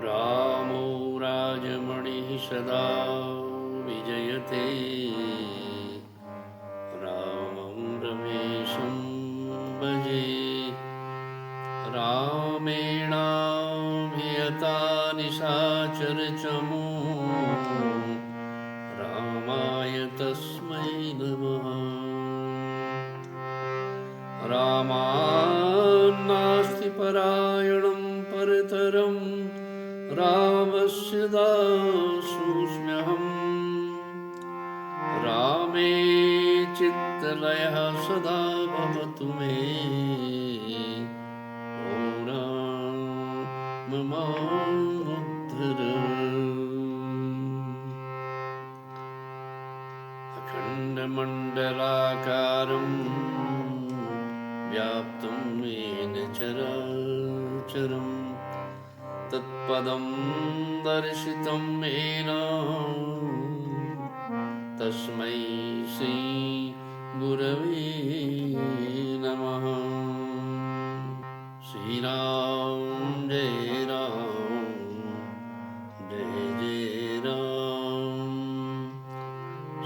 रामो राजमणिः सदा विजयते रामं रमेशं भजे। रामेणाभिहता निशाचरचमू रामाय तस्मै नमः। रामान्नास्ति परायणं परतरं रामस्य दासोऽस्म्यहम्। रामे चित्तलयः सदा भवतु मे ॐ राम मामुद्धर। अखण्डमण्डलाकारं व्याप्तं येन चराचरं तत्पदं दर्शितं येन तस्मै श्री गुरवे नमः। श्रीराम जय राम जय जय राम।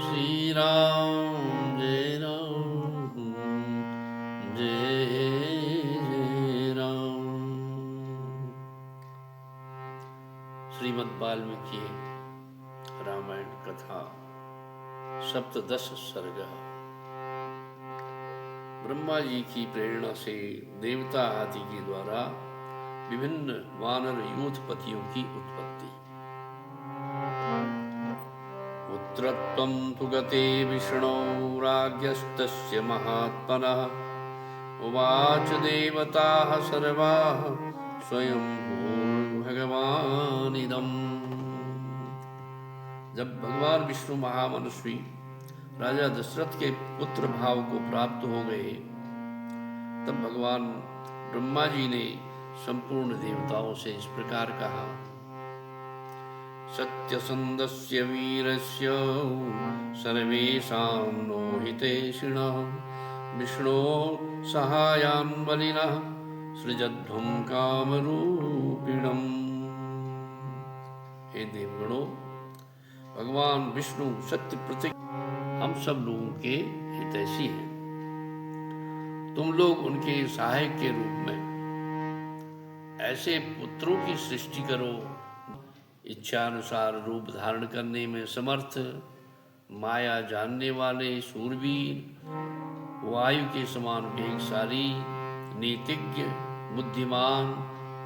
श्रीराम जय राम जय जय राम। श्रीमद् वाल्मीकि रामायण कथा सप्तदश सर्ग। ब्रह्मा जी की प्रेरणा से देवता आदि के द्वारा विभिन्न वानर यूथपतियों की उत्पत्ति। पुत्रत्वं तु गते विष्णो राज्ञस्तस्य महात्मनः उवाच देवताः सर्वाः स्वयं भगवानिदम्। जब भगवान विष्णु महामनस्वी राजा दशरथ के पुत्र भाव को प्राप्त हो गए तब भगवान ब्रह्मा जी ने संपूर्ण देवताओं से इस प्रकार कहा। सत्यसंधस्य वीरस्य सर्वेषां नो हितैषिणः विष्णो सहायान् बलिनः सृजध्वं कामरूपिणम्। हे देवगणों, भगवान विष्णु सत्य प्रतीक हम सब लोगों के हितैषी हैं। तुम लोग उनके सहायक के रूप में ऐसे पुत्रों की सृष्टि करो इच्छानुसार रूप धारण करने में समर्थ, माया जानने वाले शूरवीर, वायु के समान वेगशाली, नीतिज्ञ, बुद्धिमान,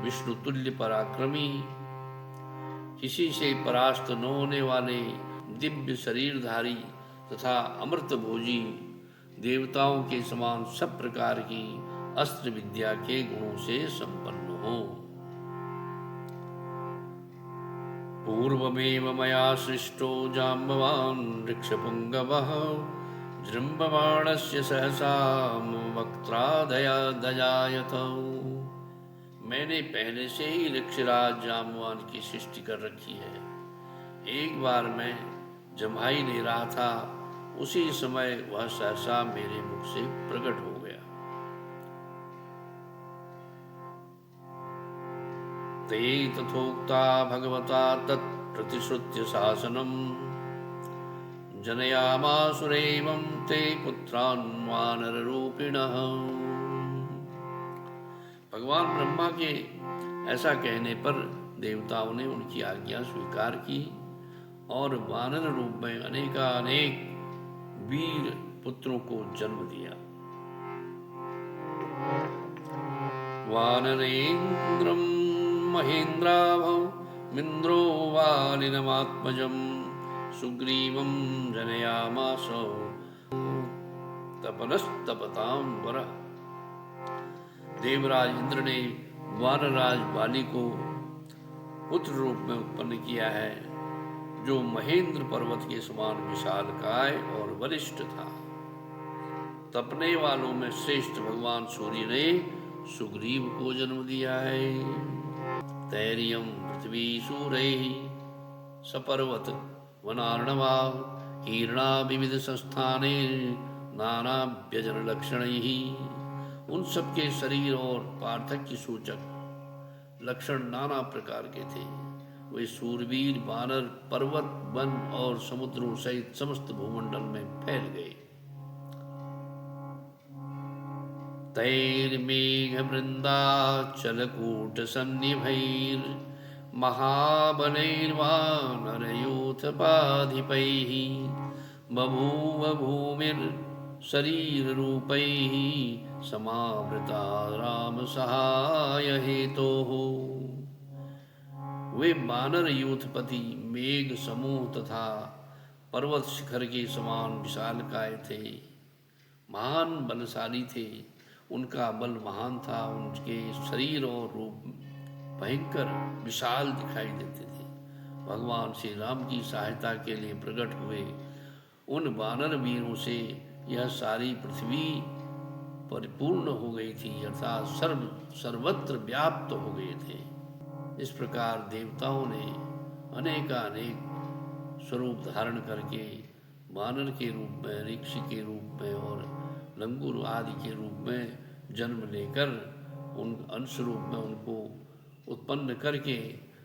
विष्णु तुल्य पराक्रमी, किसी से परास्त न होने वाले दिव्य शरीरधारी तथा अमृत भोजी, देवताओं के समान सब प्रकार की अस्त्र विद्या के गुणों से संपन्न हो। पूर्वमेव मया सृष्टो जाम्बवान् ऋक्षपुङ्गवः जृम्भमाणस्य सहसा वक्त्रादयादजायत। मैंने पहले से ही ऋक्षराज जाम्बवान की सृष्टि कर रखी है। एक बार मैं जम्हाई ले रहा था, उसी समय वह सहसा मेरे मुख से प्रकट हो गया। ते तथोक्ता भगवता तत्प्रतिश्रुत्य शासनम् जनयामासुरेवं ते पुत्रान् वानररूपिणः। भगवान ब्रह्मा के ऐसा कहने पर देवताओं ने उनकी आज्ञा स्वीकार की और वानर रूप में अनेकानेक वीर पुत्रों को जन्म दिया। वानरेन्द्रं महेन्द्राभमिन्द्रो वालिनमात्मजं सुग्रीवं जनयामास तपनस्तपतां वरः। देवराज इंद्र ने वानराज वाली को पुत्र रूप में उत्पन्न किया है, जो महेंद्र पर्वत के समान विशालकाय और वरिष्ठ था। तपने वालों में श्रेष्ठ भगवान सूर्य ने सुग्रीव को जन्म दिया है। तैर्यं पृथ्वी सूरैः सपर्वत वनार्णवा कीर्णा विविध संस्थाने नाना व्यजन लक्षणैः। उन सबके शरीर और पार्थक्य सूचक लक्षण नाना प्रकार के थे। वे शूरवीर वानर पर्वत वन और समुद्रों सहित समस्त भूमंडल में फैल गए। तैर्मेघवृन्दाचलकूटसन्निभैर् महाबलैर्वानरयूथपाधिपैः बभूव भूमिर्शरीररूपैः समावृता रामसहाय हेतोः। वे वानर यूथपति मेघ समूह तथा पर्वत शिखर के समान विशालकाय थे, महान बलशाली थे। उनका बल महान था, उनके शरीर और रूप भयंकर विशाल दिखाई देते थे। भगवान श्री राम की सहायता के लिए प्रकट हुए उन वानर वीरों से यह सारी पृथ्वी परिपूर्ण हो गई थी, अर्थात सर्वत्र व्याप्त हो गए थे। इस प्रकार देवताओं ने अनेकानेक स्वरूप धारण करके वानर के रूप में, ऋषि के रूप में और लंगूर आदि के रूप में जन्म लेकर उन अंश रूप में उनको उत्पन्न करके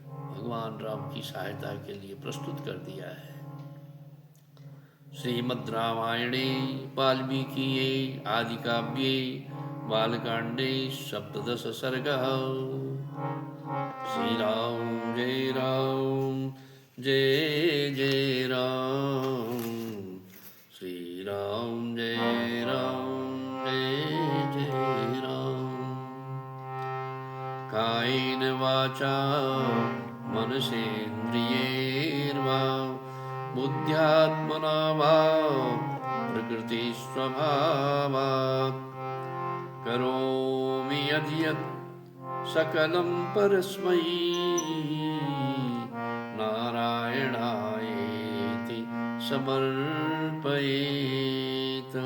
भगवान राम की सहायता के लिए प्रस्तुत कर दिया है। श्रीमद् रामायणे वाल्मीकिये आदि काव्ये बालकांडे सप्तदश सर्गः। श्री राम जय जय राम, श्री राम जय जय राम। कायेन वाचा मनसेन्द्रियैर्वा बुद्ध्यात्मना वा प्रकृतिस्वभावात् करोमि यद्यत् सकलं परस्मै नारायणायेति समर्पयेत्।